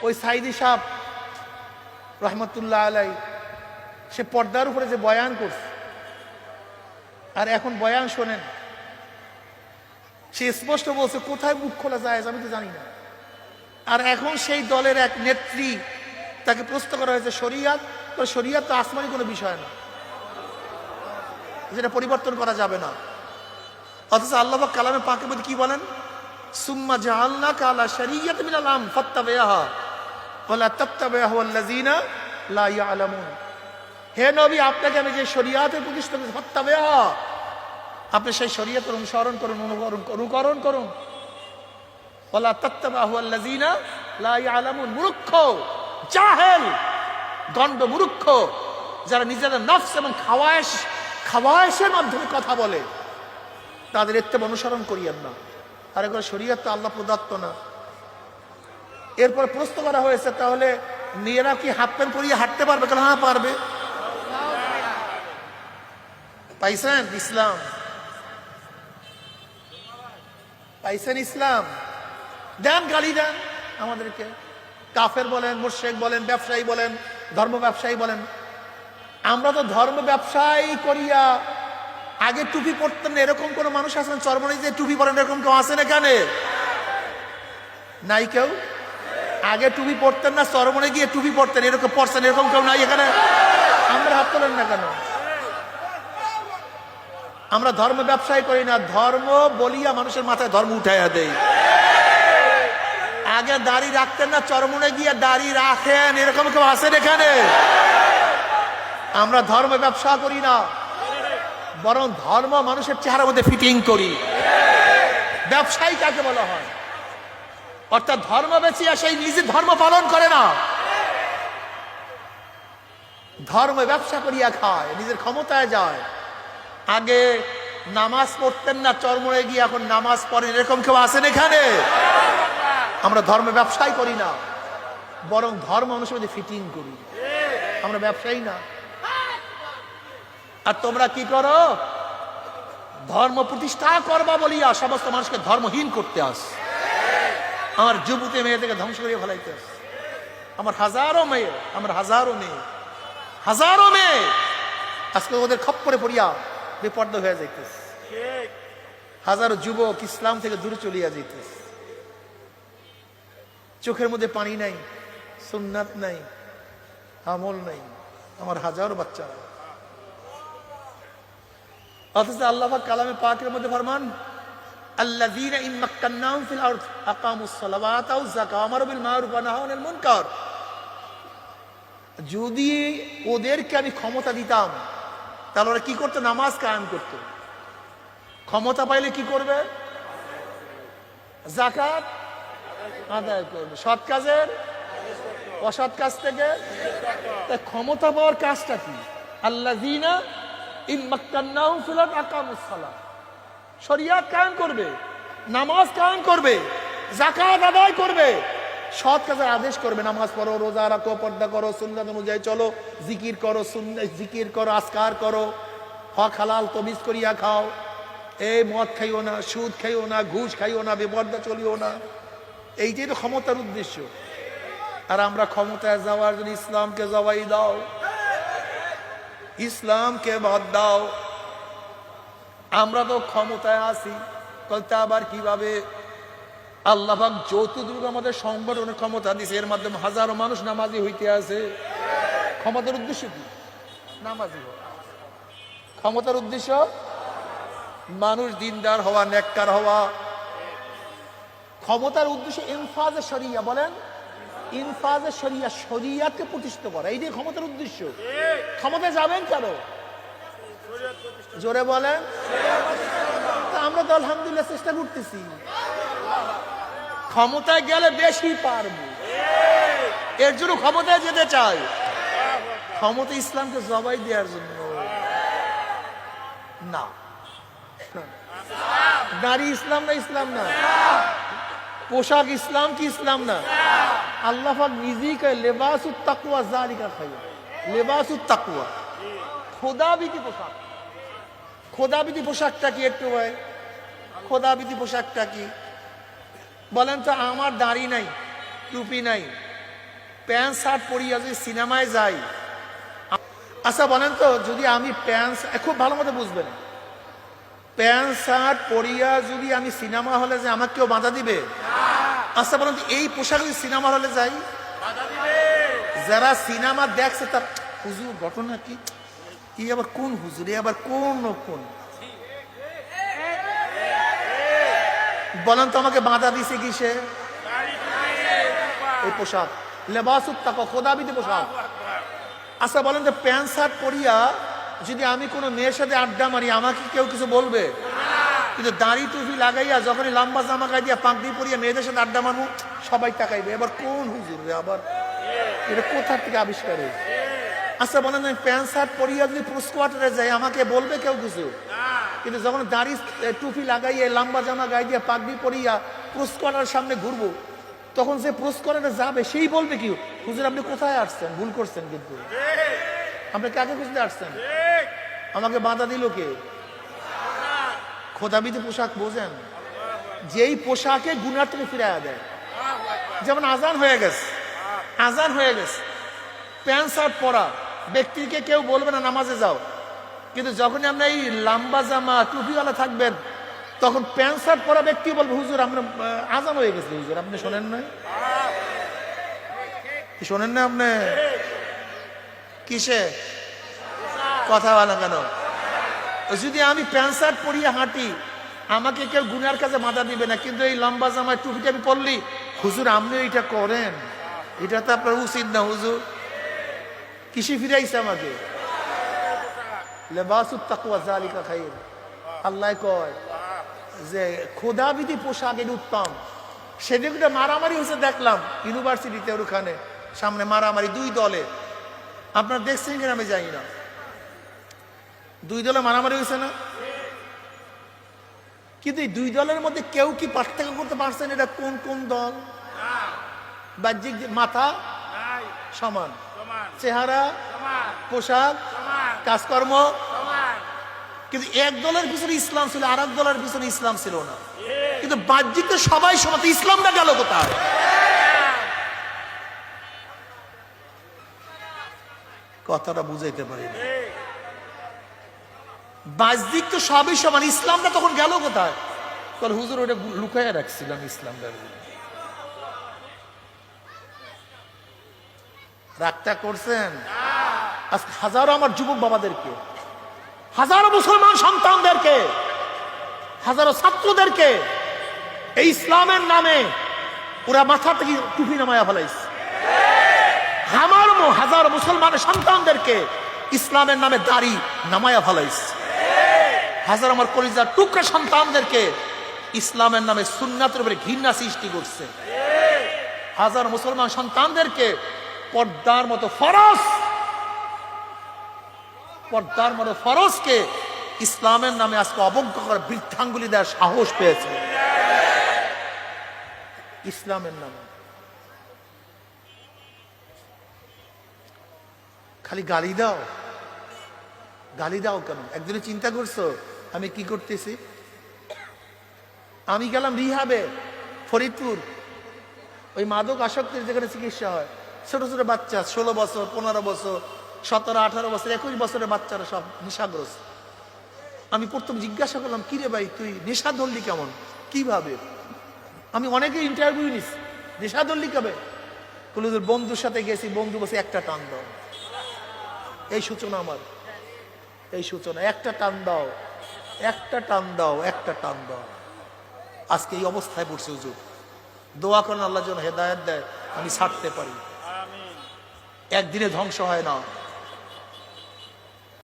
ওই সাইদি সাহেব রহমতুল্লাহ আলাই সে পর্দার উপরে যে বয়ান করছে, আর এখন বয়ান শোনেন, সে স্পষ্ট বলছে কোথায় মুখ খোলা যায় আমি তো জানি না। আর এখন সেই দলের এক নেত্রী, তাকে প্রশ্ন করা হয়েছে শরিয়াত, শরিয়াত তো আসমানি কোনো বিষয় না, যেটা পরিবর্তন করা যাবে না। অথচ আল্লাহ পাক কালামে পাকের মধ্যে কি বলেন, সুম্মা জাআলনাকা আলা শারিয়াতিন মিনাল আমর ফাত্তাবি'হা ওয়ালা তাত্তাবি'হু আল্লাযীনা লা ইয়ালামুন। হে নবী, আপনাকে আমি যে শরিয়াতের প্রতিষ্ঠা করেছি, ফাত্তাবি'হা, আপনি সেই শরিয়তের অনুসরণ করুন, অনুকরণ করুন। ওয়ালা তাত্তাবি'হু আল্লাযীনা লা ইয়ালামুন, মূর্খ, জাহেল, গণ্ড মূর্খ, যারা নিজেদের নফস এবং খাওয়ায়েশের মাধ্যমে কথা বলে, তাদের ইত্তেবা অনুসরণ করিয়েন না। আর একবার শরীয়ত তো আল্লাহ প্রদত্ত না। এরপর প্রশ্ন করা হয়েছে, তাহলে মেয়েরা কি হাফ প্যান্ট পরিয়ে হাঁটতে পারবে? কেন হ্যাঁ পারবে। পাইছেন ইসলাম, পাইছেন ইসলাম। দেন, গালি দেন আমাদেরকে, কাফের বলেন, মুশরিক বলেন, ব্যবসায়ী বলেন, ধর্ম ব্যবসায়ী বলেন। আমরা তো ধর্ম ব্যবসায়ী করিয়া আগে টুপি পরতেন না, এরকম কোন মানুষ আছেন চরমনে যে টুপি পরেন, এরকম কেউ আছেন এখানে? নাই কেউ? আগে টুপি পরতেন না, চরমনে গিয়ে টুপি পরতেন, এরকম পরছেন, এরকম কেউ নাই এখানে? আমরা হাত তোলেন না কেন? আমরা ধর্ম ব্যবসায়ী করি না, ধর্ম বলিয়া মানুষের মাথায় ধর্ম উঠাইয়া দেই। আগে দাড়ি রাখতেন না, চরমনে গিয়ে দাড়ি রাখেন, এরকম কেউ আছেন এখানে? আমরা ধর্ম ব্যবসা করি না, বরং ধর্ম মানুষের চেহারার মধ্যে ফিটিং করি। ব্যবসায়ী কাকে বলা হয়? অর্থাৎ ধর্ম বেচিয়া সেই নিজের ধর্ম পালন করে না, ধর্ম ব্যবসা করিয়া খায়, নিজের ক্ষমতায় যায়। আগে নামাজ পড়তেন না, চরমনে গিয়ে এখন নামাজ পড়েন, এরকম কেউ আছেন এখানে? আমরা ধর্ম ব্যবসায় করি না, বরং ধর্ম মানুষের মধ্যে ফিটিং করি। আমরা ব্যবসায়ী না। আর তোমরা কি করো? ধর্ম প্রতিষ্ঠা করবা বলিয়া সমস্ত মানুষকে ধর্মহীন করতে আস। আমার যুবতী মেয়েদেরকে ধ্বংস করিয়ে ফেলাইতে আস। আমার হাজারো মেয়ে, হাজারো মেয়ে আজকে ওদের খপ্পরে পড়িয়া বেপর্দা হয়ে যাইতেছে। হাজারো যুবক ইসলাম থেকে দূরে চলিয়া যাইতেছে। চোখের মধ্যে পানি নাই, সুন্নাত নাই, আমল নাই। আমার হাজারো বাচ্চারা। অথচ আল্লাহ পাক কালামে পাকের মধ্যে ফরমান, আল্লাযীনা ইন মাক্কান্নাহুম ফিল আরদ আকামুস সালাওয়াতা ওয়াজ যাকাত ওয়া আমারু বিল মারুফ ওয়া নাহাউ আনিল মুনকার। যদি ওদেরকে আমি ক্ষমতা দিতাম, তাহলে ওরা কি করতো? নামাজ কায়েম করতো। ক্ষমতা পাইলে কি করবে? যাকাত আদায় করবে, সৎ কাজের অসৎ কাজ থেকে। তাই ক্ষমতা পাওয়ার কাজটা কি? আল্লাযীনা ইম্মাক্কান্নাহুম ফিল আরদ আকামুস সালাত, শরিয়াত কায়েম করবে, নামাজ কায়েম করবে, যাকাত আদায় করবে, সৎ কাজের আদেশ করবে। নামাজ পড়ো, রোজা রাখো, পর্দা করো, সুন্নাত অনুযায়ী চলো, জিকির করো, জিকির করো, আজকার করো, হক হালাল তমিজ করিয়া খাও, এই মদ খাইও না, সুদ খাইও না, ঘুষ খাইও না, বেপর্দা চলিও না। এইটাই তো ক্ষমতার উদ্দেশ্য। আর আমরা ক্ষমতায় যাওয়ার জন্য ইসলামকে জবাই দাও, ইসলামকে বাদ দাও। আমরা তো ক্ষমতায় আছি, বলতে আবার কিভাবে? আল্লাহ পাক যতটুকু আমাদের সংগঠনের ক্ষমতা দিছে, এর মাধ্যমে হাজারো মানুষ নামাজি হইতে আছে। ক্ষমতার উদ্দেশ্য কি? নামাজি হওয়া। ক্ষমতার উদ্দেশ্য মানুষ দিনদার হওয়া, নেককার হওয়া। ক্ষমতার উদ্দেশ্য ইনফাজে শরিয়া, বলেন ইনফাজে শরিয়া, শরিয়াতকে প্রতিষ্ঠিত করা, এইটাই ক্ষমতার উদ্দেশ্য। ক্ষমতায় যাবেন কেন? জোরে বলেন। আমরা তো আলহামদুলিল্লাহ চেষ্টা করতেছি, ক্ষমতায় গেলে বেশি পারবো, এর জন্য ক্ষমতায় যেতে চাই। ক্ষমতা ইসলামকে জবাই দেওয়ার জন্য না। নারী ইসলাম না, ইসলাম না। পোশাক ইসলাম কি, ইসলাম না। আল্লাহ পাক নিজেই কয় লেবাসুত তাকওয়া যালিকা খায়র, লেবাসুত তাকওয়া, খোদাবিধি পোশাক। খোদাবিধি পোশাকটা কি একটু ভাই? খোদাবিধি পোশাকটা কি বলেন তো? আমার দাড়ি নাই, টুপি নাই, প্যান্ট শার্ট পরিয়া যদি সিনেমায় যাই, আচ্ছা বলেন তো, যদি আমি প্যান্ট, খুব ভালো মতো বুঝবেন, প্যান্ট শার্ট পরিয়া যদি আমি সিনেমা হলে যাই, আমাকে কেউ বাধা দিবে? আচ্ছা বলেন তো, এই পোশাক যদি সিনেমা হলে যাই, যারা সিনেমা দেখছে তার, হুজুর ঘটনা কি, কি আবার কোন হুজুর, আবার কোন কোন, বলেন তো আমাকে বাধা দিছে কিসে? এই পোশাক, লেবাসুত তাকওয়া, খোদাবিদ পোশাক। আচ্ছা বলেন তো, প্যান্ট শার্ট পরিয়া যদি আমি কোনো মেয়ের সাথে আড্ডা মারি, আমাকে কেউ কিছু বলবে? কিন্তু দাড়ি টুপি লাগাইয়া যখনই লম্বা জামা গায়ে দিয়া পাগড়ি পরিয়া মেয়েদের সাথে আড্ডা মারবো, সবাই তাকাইবে, এবার কোন হুজুর রে, আবার এটা কোথার থেকে আবিষ্কার হয়েছে? আচ্ছা বলেন, আমি প্যান্ট শার্ট পরিয়া যদি পুরুষ কোয়ার্টারে যাই, আমাকে বলবে কেউ কিছু? কিন্তু যখন দাড়ি টুপি লাগাইয়া লম্বা জামা গায়ে দিয়া পাগড়ি পরিয়া পুরুষ কোয়ার্টারের সামনে ঘুরবো, তখন সে পুরুষ কোয়ার্টারে যাবে, সেই বলবে কি, হুজুর আপনি কোথায় আসছেন, ভুল করছেন, কিন্তু আপনি কাকে খুঁজতে আসছেন, আমাকে বাধা দিল কে? খোদাবিদ পোশাক বোঝেন, যেই পোশাকে গুনাহ থেকে ফিরাইয়া দেয়। যেমন আজান হয়ে গেছে, আজান হয়ে গেছে, প্যান্ট শার্ট পরা ব্যক্তিকে কেউ বলবে না নামাজে যাও, কিন্তু যখনই আপনি এই লম্বা জামা টুপিওয়ালা থাকবেন, তখন প্যান্ট শার্ট পরা ব্যক্তি বলবে, হুজুর আপনার আজান হয়ে গেছে, হুজুর আপনি শোনেন না, শোনেন না আপনি? কিসে কথা বলা কেন? যদি আমি প্যান্ট শার্ট পরিয়ে হাঁটি, আমাকে কেউ গুনার কাছে বাধা দিবে না, কিন্তু এই লম্বা জামায় টুপিটা আমি পরলি, হুজুর আপনি এটা করেন, এটা তো আপনার উচিত না হুজুর, কিসে ফিরাইছে আমাকে? লেবাসুত তাকওয়া যালিকা খায়র। আল্লাহ কয় যে খোদাবিধি পোশাক এর উত্তম। সেদিকে মারামারি হয়েছে দেখলাম ইউনিভার্সিটিতে, ওখানে সামনে মারামারি দুই দলে, আপনার দেখছেন কিনা আমি জানি না, দুই দলে মারামারি হয়েছে না? কিন্তু এই দুই দলের মধ্যে কেউ কি পার্থক্য করতে পারছেন এটা কোন কোন দল? বাহ্যিক মাথা সমান, চেহারা, পোশাক, কাজকর্ম, কিন্তু এক দলের পিছনে ইসলাম ছিল, আর এক দলের পিছনে ইসলাম ছিল না, কিন্তু বাহ্যিক তো সবাই সমান, ইসলামটা গেল কোথায়? কথাটা বুঝাইতে পারি না, বাহ্যিক তো সবই সমান, ইসলামটা তখন গেল কোথায়? হুজুর ওটা লুকাইয়া রাখছিলাম ইসলামটা। রাগটা করছেন? আজকে হাজারো আমার যুবক বাবাদেরকে, হাজারো মুসলমান সন্তানদেরকে, হাজারো ছাত্রদেরকে এই ইসলামের নামে ওরা মাথা থেকে টুপি নামায়া ফেলাইছে। আমার হাজারো মুসলমানের সন্তানদেরকে ইসলামের নামে দাড়ি নামায়া ফেলাইছে। হাজার আমার কলিজার টুকরা সন্তানদেরকে ইসলামের নামে সুন্নাতের উপরে ঘৃণা সৃষ্টি করছে। হাজার মুসলমান সন্তানদেরকে পর্দার মতো ফরজ, পর্দার মতো ফরজকে ইসলামের নামে আজকে অবজ্ঞা করে বৃদ্ধাঙ্গুলি দেওয়ার সাহস পেয়েছে ইসলামের নামে। খালি গালি দাও, গালি দাও কেন? একদিনে চিন্তা করছো আমি কি করতেছি? আমি গেলাম রিহাবে ফরিদপুর, ওই মাদক আসক্তির যেখানে চিকিৎসা হয়, ছোট ছোট বাচ্চা 16 বছর, 15 বছর, 17, 18 বছর, 21 বছরের বাচ্চারা সব নেশাগ্রস্ত। আমি প্রথম জিজ্ঞাসা করলাম, কিরে ভাই তুই নেশা ধরলি কেমন, কিভাবে? আমি অনেকে ইন্টারভিউ নিছি, নেশা ধরলি কবে? বন্ধুর সাথে গেছি, বন্ধু বসে একটা টান দাও, এই সূচনা আমার, এই সূচনা, একটা টান দাও, একটা টান দাও, একটা টান দাও। আজকে এই অবস্থায় পড়ছে হুজুর, দোয়া করেন আল্লাহ যেন হেদায়েত দেয়, আমি ছাড়তে পারি। একদিনে ধ্বংস হয় না।